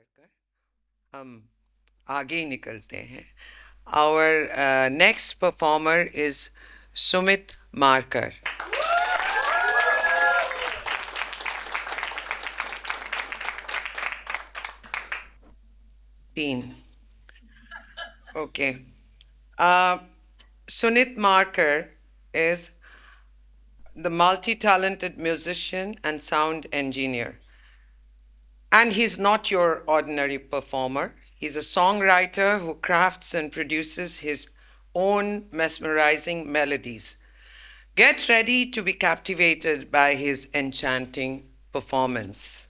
कर हम आगे निकलते हैं. Our next performer is Sumit Markar. Teen. Okay. Uh, Sunit Markar is the multi-talented musician and sound engineer. And he's not your ordinary performer. He's a songwriter who crafts and produces his own mesmerizing melodies. Get ready to be captivated by his enchanting performance.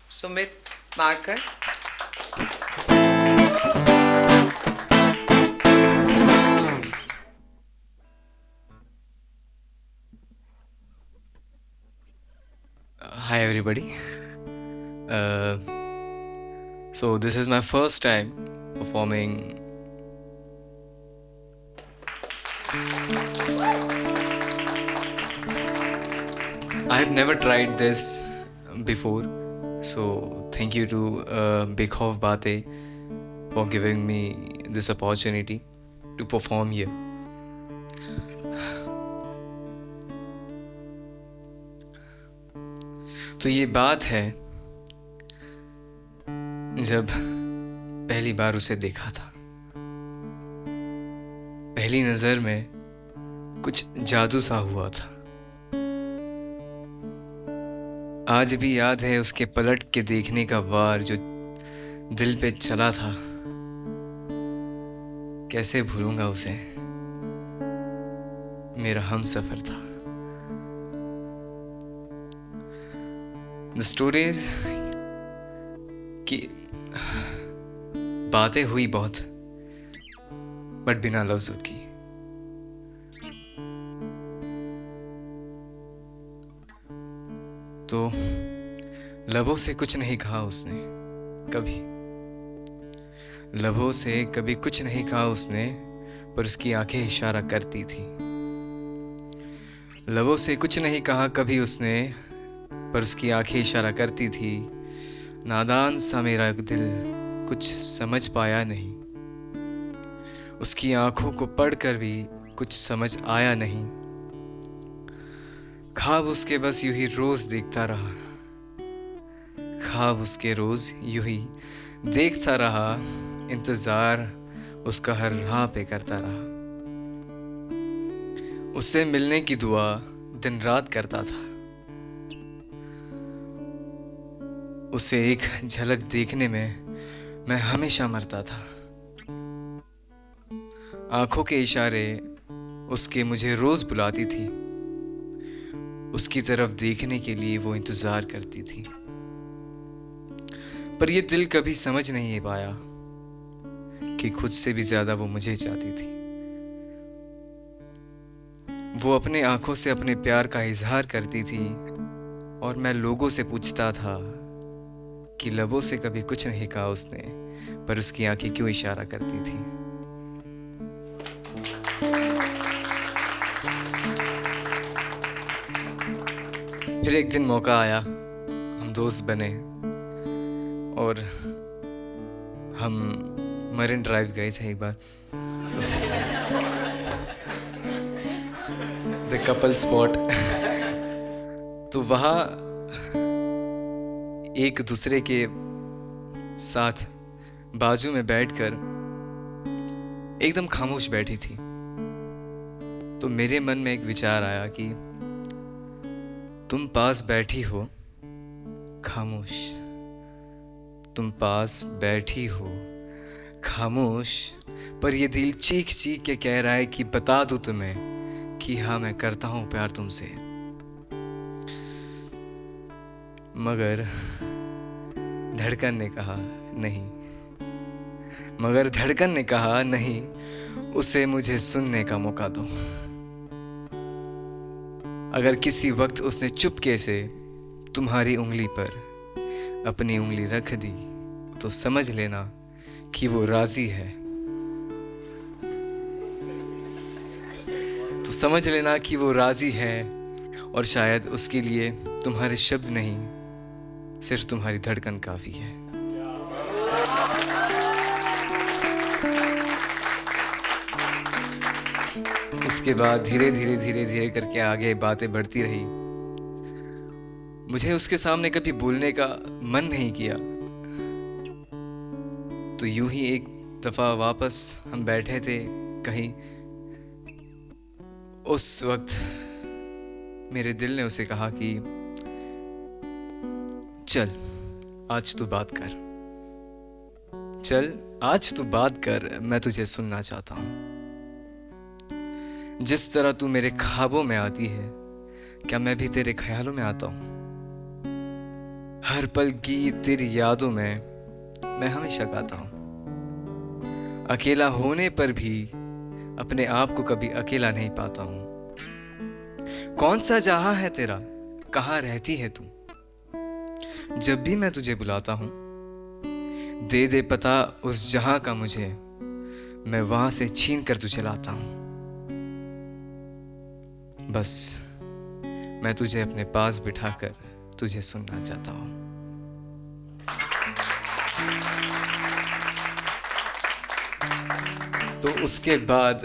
Sumit Markar. Hi everybody. Uh, so this is my first time performing. I've never tried this before, so thank you to Bikhof Bate for giving me this opportunity to perform here. तो ये बात है जब पहली बार उसे देखा था. पहली नजर में कुछ जादू सा हुआ था. आज भी याद है उसके पलट के देखने का वार जो दिल पे चला था. कैसे भूलूंगा उसे, मेरा हमसफर था. द स्टोरीज की बातें हुई बहुत, बट बिना लफ्जों की. तो लबों से कुछ नहीं कहा उसने कभी. लबों से कभी कुछ नहीं कहा उसने, पर उसकी आंखें इशारा करती थी. लबों से कुछ नहीं कहा कभी उसने, पर उसकी आंखें इशारा करती थी. नादान सा मेरा दिल कुछ समझ पाया नहीं. उसकी आंखों को पढ़कर भी कुछ समझ आया नहीं. ख्वाब उसके बस यूं ही रोज देखता रहा. ख्वाब उसके रोज यूं ही देखता रहा. इंतजार उसका हर राह पे करता रहा. उससे मिलने की दुआ दिन रात करता था. उसे एक झलक देखने में मैं हमेशा मरता था. आंखों के इशारे उसके मुझे रोज बुलाती थी. उसकी तरफ देखने के लिए वो इंतजार करती थी. पर ये दिल कभी समझ नहीं पाया कि खुद से भी ज्यादा वो मुझे चाहती थी. वो अपने आंखों से अपने प्यार का इजहार करती थी, और मैं लोगों से पूछता था कि लबों से कभी कुछ नहीं कहा उसने, पर उसकी आंखें क्यों इशारा करती थी. फिर एक दिन मौका आया, हम दोस्त बने और हम मरीन ड्राइव गए थे एक बार. The couple spot. तो वहाँ एक दूसरे के साथ बाजू में बैठकर एकदम खामोश बैठी थी. तो मेरे मन में एक विचार आया कि तुम पास बैठी हो खामोश. तुम पास बैठी हो खामोश, पर ये दिल चीख चीख के कह रहा है कि बता दूं तुम्हें कि हाँ मैं करता हूं प्यार तुमसे. मगर धड़कन ने कहा नहीं. मगर धड़कन ने कहा नहीं, उसे मुझे सुनने का मौका दो. अगर किसी वक्त उसने चुपके से तुम्हारी उंगली पर अपनी उंगली रख दी, तो समझ लेना कि वो राजी है. तो समझ लेना कि वो राजी है, और शायद उसके लिए तुम्हारे शब्द नहीं, सिर्फ तुम्हारी धड़कन काफी है. उसके बाद धीरे धीरे करके आगे बातें बढ़ती रही। मुझे उसके सामने कभी बोलने का मन नहीं किया। तो यूं ही एक दफा वापस हम बैठे थे कहीं। उस वक्त मेरे दिल ने उसे कहा कि चल आज तू बात कर, चल आज तू बात कर, मैं तुझे सुनना चाहता हूं। जिस तरह तू मेरे ख्वाबों में आती है, क्या मैं भी तेरे ख्यालों में आता हूं? हर पल की तेरी यादों में मैं हमेशा गाता हूं। अकेला होने पर भी अपने आप को कभी अकेला नहीं पाता हूं। कौन सा जहां है तेरा, कहाँ रहती है तू? जब भी मैं तुझे बुलाता हूं, दे दे पता उस जहां का मुझे, मैं वहां से छीन कर तुझे लाता हूं। बस मैं तुझे अपने पास बिठाकर तुझे सुनना चाहता हूं। तो उसके बाद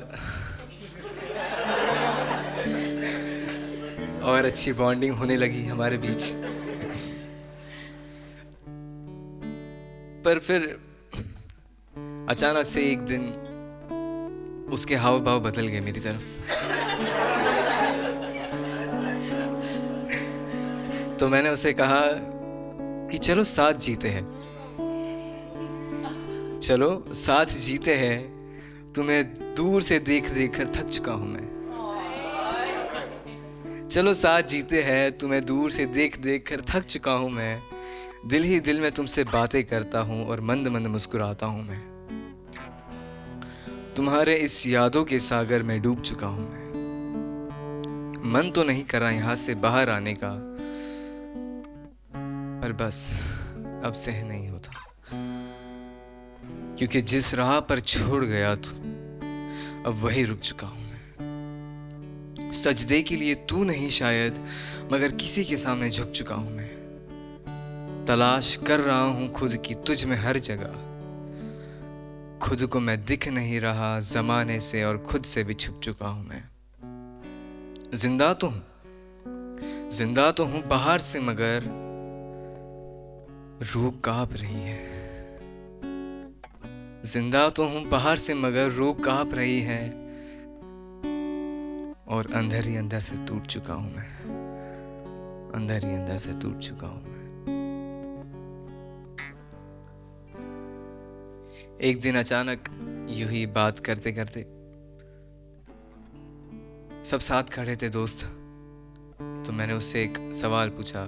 और अच्छी बॉन्डिंग होने लगी हमारे बीच। पर फिर अचानक से एक दिन उसके हाव भाव बदल गए मेरी तरफ। तो मैंने उसे कहा कि चलो साथ जीते हैं, चलो साथ जीते हैं। तुम्हें दूर से देख देख कर थक चुका हूं मैं। चलो साथ जीते हैं, तुम्हें दूर से देख देख कर थक चुका हूं मैं। दिल ही दिल में तुमसे बातें करता हूं और मंद मंद मुस्कुराता हूं मैं। तुम्हारे इस यादों के सागर में डूब चुका हूं मैं। मन तो नहीं करा यहां से बाहर आने का, पर बस अब सह नहीं होता। क्योंकि जिस राह पर छोड़ गया तू, अब वही रुक चुका हूं मैं। सजदे के लिए तू नहीं शायद, मगर किसी के सामने झुक चुका हूं मैं। तलाश कर रहा हूं खुद की तुझ में हर जगह। खुद को मैं दिख नहीं रहा जमाने से, और खुद से भी छुप चुका हूं मैं। जिंदा तो हूं, जिंदा तो हूं बाहर से, मगर रूह कांप रही है। जिंदा तो हूं बाहर से, मगर रूह कांप रही है। और अंदर ही अंदर से टूट चुका हूं मैं। अंदर ही अंदर से टूट चुका हूं मैं। एक दिन अचानक यूं ही बात करते करते सब साथ खड़े थे दोस्त। तो मैंने उससे एक सवाल पूछा,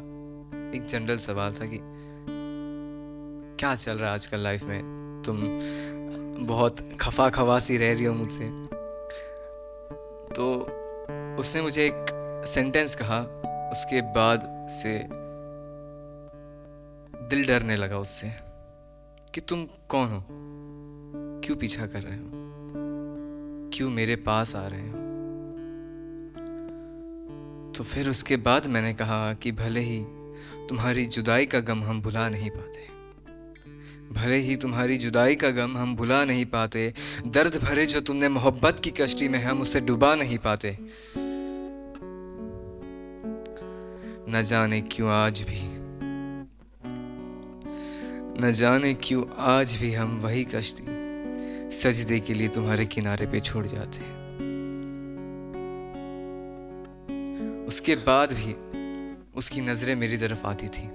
एक जनरल सवाल था कि क्या चल रहा है आजकल लाइफ में, तुम बहुत खफा खवासी रह रही हो मुझसे। तो उसने मुझे एक सेंटेंस कहा, उसके बाद से दिल डरने लगा उससे कि तुम कौन हो, क्यों पीछा कर रहे हो, क्यों मेरे पास आ रहे हो। तो फिर उसके बाद मैंने कहा कि भले ही तुम्हारी जुदाई का गम हम भुला नहीं पाते, भले ही तुम्हारी जुदाई का गम हम भुला नहीं पाते, दर्द भरे जो तुमने मोहब्बत की कश्ती में, हम उसे डुबा नहीं पाते। न जाने क्यों आज भी, न जाने क्यों आज भी हम वही कश्ती सजदे के लिए तुम्हारे किनारे पे छोड़ जाते हैं। उसके बाद भी उसकी नजरें मेरी तरफ आती थी,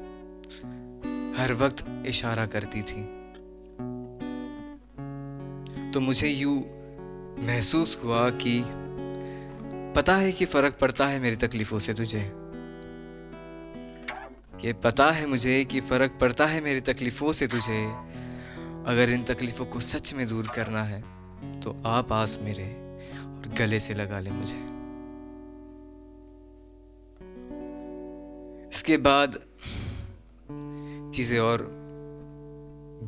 हर वक्त इशारा करती थी। तो मुझे यूं महसूस हुआ कि पता है कि फर्क पड़ता है मेरी तकलीफों से तुझे, कि पता है मुझे कि फर्क पड़ता है मेरी तकलीफों से तुझे। अगर इन तकलीफों को सच में दूर करना है तो आ पास मेरे और गले से लगा ले मुझे। इसके बाद चीजें और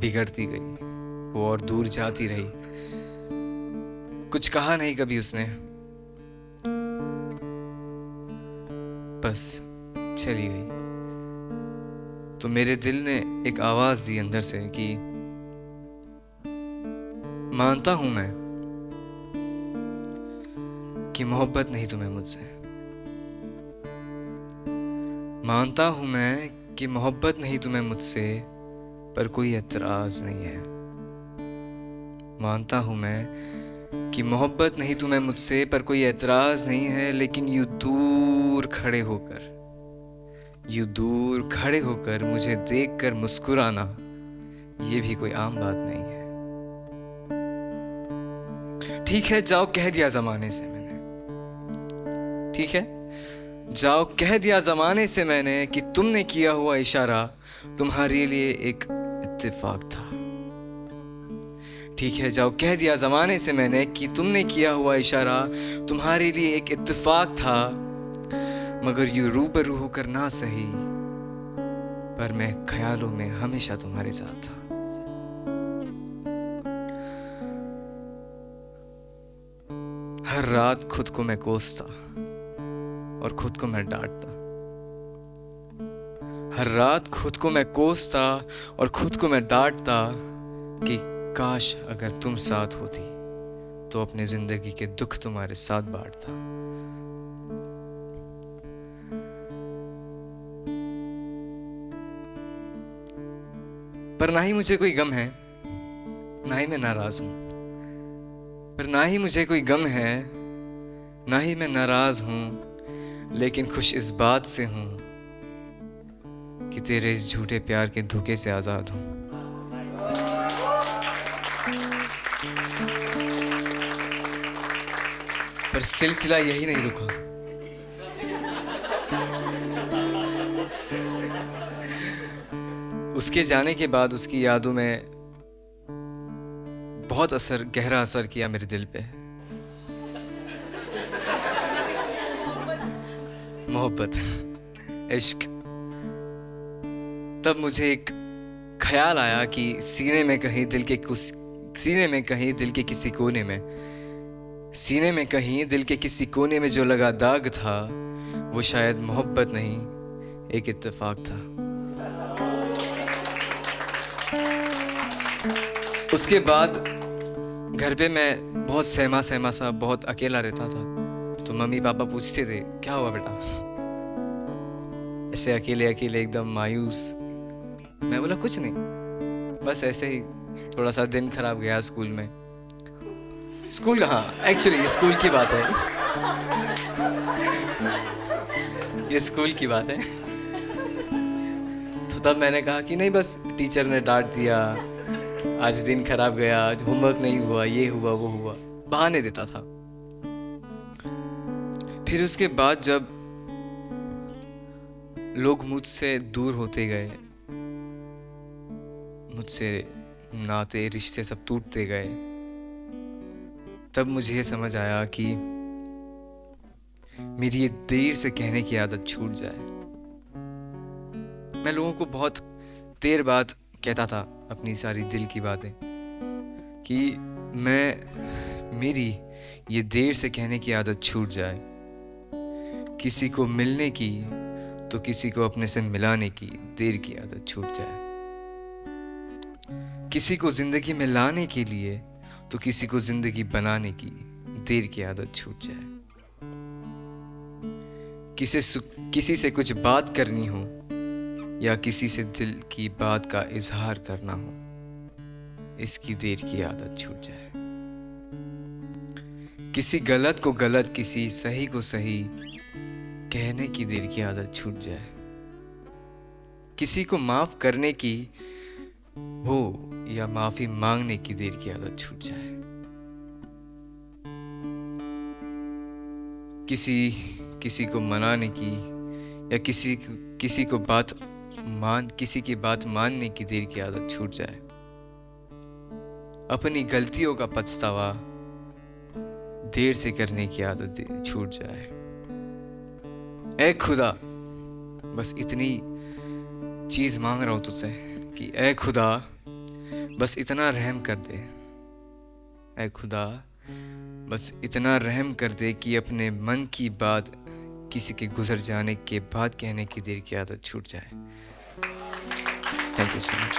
बिगड़ती गई, वो और दूर जाती रही। कुछ कहा नहीं कभी उसने, बस चली गई। तो मेरे दिल ने एक आवाज दी अंदर से कि मानता हूं मैं कि मोहब्बत नहीं तुम्हें मुझसे। मानता हूं मैं कि मोहब्बत नहीं तुम्हें मुझसे, पर कोई एतराज नहीं है। मानता हूं मैं कि मोहब्बत नहीं तुम्हें मुझसे, पर कोई एतराज नहीं है। लेकिन यूं दूर खड़े होकर मुझे देखकर मुस्कुराना, ये भी कोई आम बात नहीं है। ठीक है, जाओ कह दिया जमाने से मैंने, ठीक है, जाओ कह दिया जमाने से मैंने कि तुमने किया हुआ इशारा तुम्हारे लिए एक इत्तेफाक था। ठीक है, जाओ कह दिया जमाने से मैंने कि तुमने किया हुआ इशारा तुम्हारे लिए एक इत्तेफाक था। मगर यूं रूबरू होकर ना सही, पर मैं ख्यालों में हमेशा तुम्हारे साथ था। हर रात खुद को मैं कोसता और खुद को मैं डांटता। हर रात खुद को मैं कोसता और खुद को मैं डांटता कि काश अगर तुम साथ होती तो अपने जिंदगी के दुख तुम्हारे साथ बांटता। पर ना ही मुझे कोई गम है, ना ही मैं नाराज हूं। पर ना ही मुझे कोई गम है, ना ही मैं नाराज हूं। लेकिन खुश इस बात से हूं कि तेरे इस झूठे प्यार के धोखे से आजाद हूं। पर सिलसिला यही नहीं रुका। उसके जाने के बाद उसकी यादों में बहुत गहरा असर किया मेरे दिल पे। मोहब्बत, इश्क। तब मुझे एक ख्याल आया कि सीने में कहीं दिल के किसी कोने में, सीने में कहीं दिल के किसी कोने में जो लगा दाग था, वो शायद मोहब्बत नहीं, एक इत्तेफाक था। उसके बाद घर पे मैं बहुत सहमा सा बहुत अकेला रहता था। तो मम्मी पापा पूछते थे, क्या हुआ बेटा, ऐसे अकेले अकेले एकदम मायूस। मैं बोला कुछ नहीं, बस ऐसे ही थोड़ा सा दिन खराब गया स्कूल में। स्कूल कहाँ, एक्चुअली स्कूल की बात है, ये स्कूल की बात है। तो तब मैंने कहा कि नहीं, बस टीचर ने डांट दिया, आज दिन खराब गया, आज होमवर्क नहीं हुआ, ये हुआ वो हुआ, बहाने देता था। फिर उसके बाद जब लोग मुझसे दूर होते गए, मुझसे नाते रिश्ते सब टूटते गए, तब मुझे ये समझ आया कि मेरी ये देर से कहने की आदत छूट जाए। मैं लोगों को बहुत देर बाद कहता था अपनी सारी दिल की बातें, कि मेरी ये देर से कहने की आदत छूट जाए। किसी को मिलने की तो किसी को अपने से मिलाने की देर की आदत छूट जाए। किसी को जिंदगी में लाने के लिए तो किसी को जिंदगी बनाने की देर की आदत छूट जाए। किसी से कुछ बात करनी हो या किसी से दिल की बात का इजहार करना हो, इसकी देर की आदत छूट जाए। किसी गलत को गलत, किसी सही को सही कहने की देर की आदत छूट जाए। किसी को माफ करने की हो या माफी मांगने की देर की आदत छूट जाए। किसी को मनाने की या किसी की बात मानने की देर की आदत छूट जाए। अपनी गलतियों का पछतावा देर से करने की आदत छूट जाए। ऐ खुदा, बस इतनी चीज मांग रहा हूं तुझसे कि ऐ खुदा बस इतना रहम कर दे। ऐ खुदा बस इतना रहम कर दे कि अपने मन की बात किसी के गुजर जाने के बाद कहने की देर की आदत छूट जाए। Thank you so much.